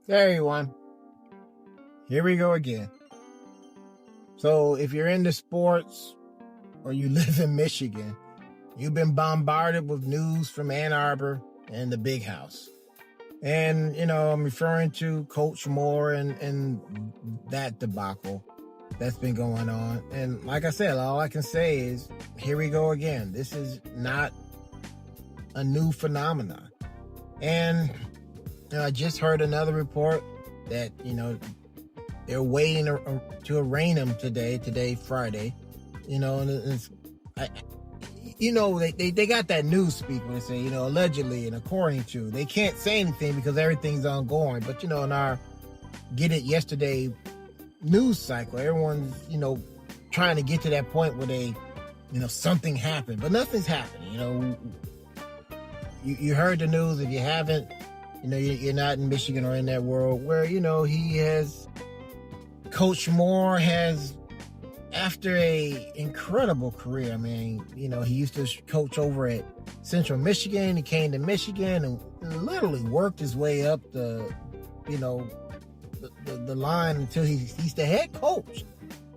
Hey everyone, here we go again. So if you're into sports or you live in Michigan, you've been bombarded with news from Ann Arbor and the big house. And, I'm referring to Coach Moore and that debacle that's been going on. And like I said, all I can say is, here we go again. This is not a new phenomenon. And I just heard another report that, they're waiting to arraign him today, Friday, and they got that news speak when they say, allegedly and according to. They can't say anything because everything's ongoing. But, in our Get It Yesterday news cycle, everyone's, trying to get to that point where they, something happened. But nothing's happening. You heard the news. If you haven't, you're not in Michigan or in that world where, Coach Moore has, after a incredible career, he used to coach over at Central Michigan. He came to Michigan and literally worked his way up the line until he's the head coach.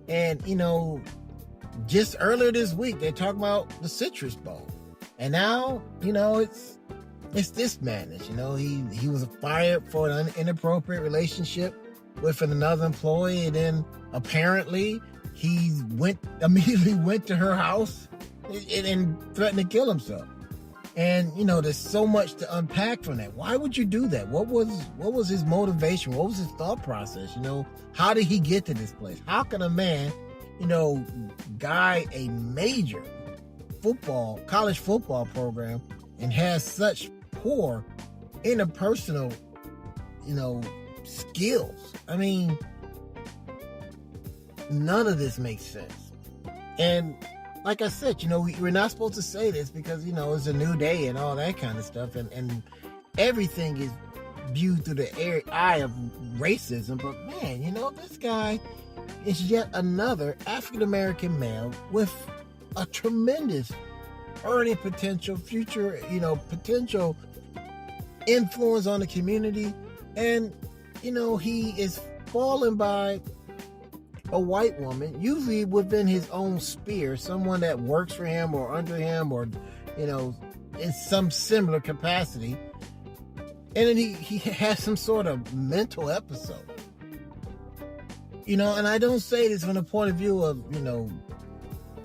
And, just earlier this week, they talked about the Citrus Bowl. And now, it's this madness. He was fired for an inappropriate relationship with another employee, and then apparently he immediately went to her house and threatened to kill himself. And there's so much to unpack from that. Why would you do that? What was his motivation? What was his thought process? How did he get to this place? How can a man, guide a major college football program and has such poor interpersonal, skills? None of this makes sense. And like I said, we're not supposed to say this because, it's a new day and all that kind of stuff. And everything is viewed through the eye of racism. But man, this guy is yet another African-American male with a tremendous earning potential, future, potential influence on the community. And, he is fallen by a white woman, usually within his own sphere, someone that works for him or under him or, in some similar capacity. And then he has some sort of mental episode. And I don't say this from the point of view of,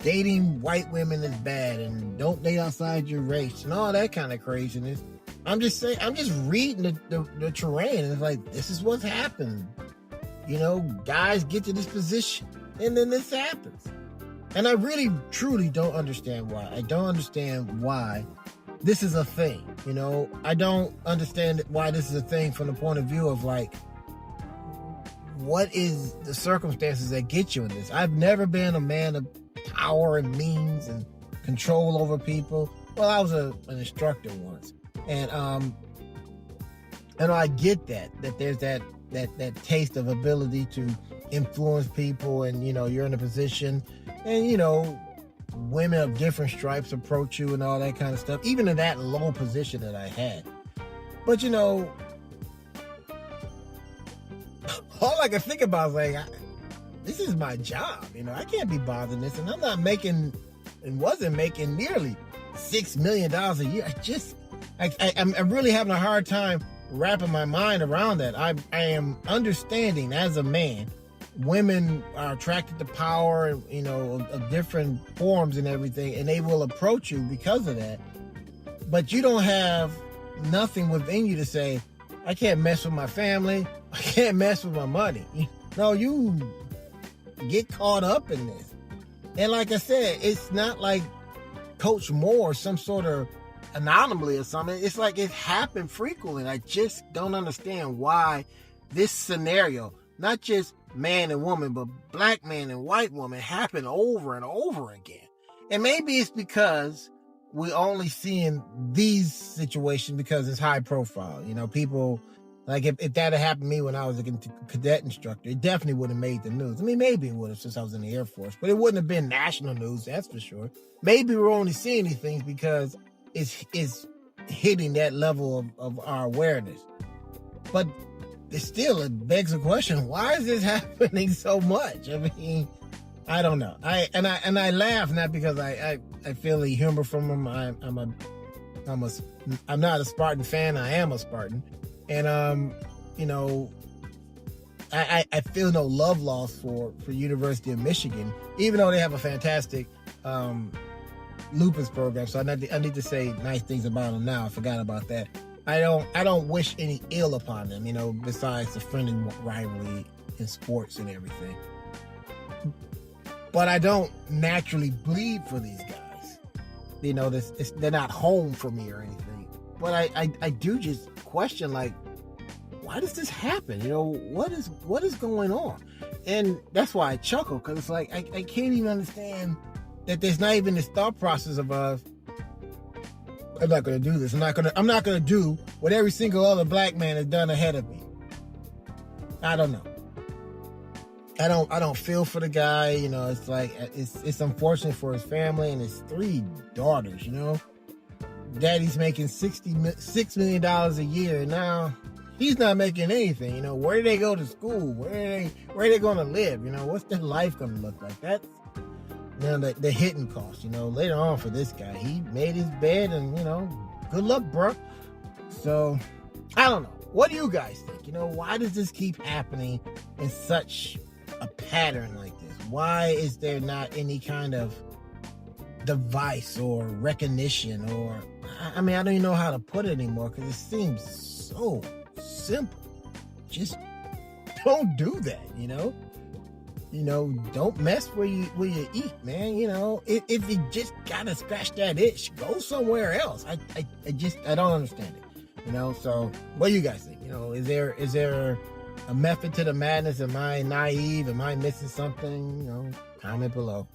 dating white women is bad and don't date outside your race and all that kind of craziness. I'm just saying, I'm just reading the terrain, and it's like, this is what's happened. Guys get to this position and then this happens. And I really, truly don't understand why. I don't understand why this is a thing. I don't understand why this is a thing from the point of view of like, what is the circumstances that get you in this? I've never been a man of power and means and control over people. Well, I was an instructor once. And I get that there's that taste of ability to influence people, and you're in a position, and women of different stripes approach you and all that kind of stuff, even in that low position that I had. But all I can think about is like, this is my job. I can't be bothering this, and I'm not making and wasn't making nearly $6 million a year. I'm really having a hard time wrapping my mind around that. I am understanding as a man, women are attracted to power, of different forms and everything, and they will approach you because of that. But you don't have nothing within you to say, I can't mess with my family, I can't mess with my money. No, you get caught up in this. And like I said, it's not like Coach Moore, some sort of anomaly or something. It's like it happened frequently. I just don't understand why this scenario, not just man and woman, but black man and white woman, happen over and over again. And maybe it's because we're only seeing these situations because it's high profile. People, like if that had happened to me when I was a cadet instructor, it definitely would have made the news. Maybe it would have since I was in the Air Force, but it wouldn't have been national news, that's for sure. Maybe we're only seeing these things because it's hitting that level of our awareness. But it still it begs the question: why is this happening so much? I mean, I don't know. I laugh not because I feel the humor from them. I'm not a Spartan fan. I am a Spartan, and you know, I feel no love lost for University of Michigan, even though they have a fantastic lupus program. So I need to say nice things about them now. I forgot about that. I don't wish any ill upon them, you know, besides the friendly rivalry in sports and everything. But I don't naturally bleed for these guys. You know, they're not home for me or anything. But I do just question, like, why does this happen? You know, what is going on? And that's why I chuckle, because it's like I can't even understand that there's not even this thought process of I'm not going to do this. I'm not going to do what every single other black man has done ahead of me. I don't know. I don't feel for the guy. You know, it's like it's unfortunate for his family and his 3 daughters. You know, daddy's making $6 million a year now. He's not making anything. You know, where do they go to school? Where are they going to live? You know, what's their life going to look like? That's, you know, the hidden cost. You know, later on for this guy, he made his bed, and you know, good luck, bro. So I don't know. What do you guys think? You know, why does this keep happening in such a pattern like this? Why is there not any kind of device or recognition, or I mean, I don't even know how to put it anymore, because it seems so simple. Just don't do that, you know? You know, don't mess where you eat, man. You know, if you just gotta scratch that itch, go somewhere else. I don't understand it. You know, so what do you guys think? You know, is there a method to the madness? Am I naive? Am I missing something? You know, comment below.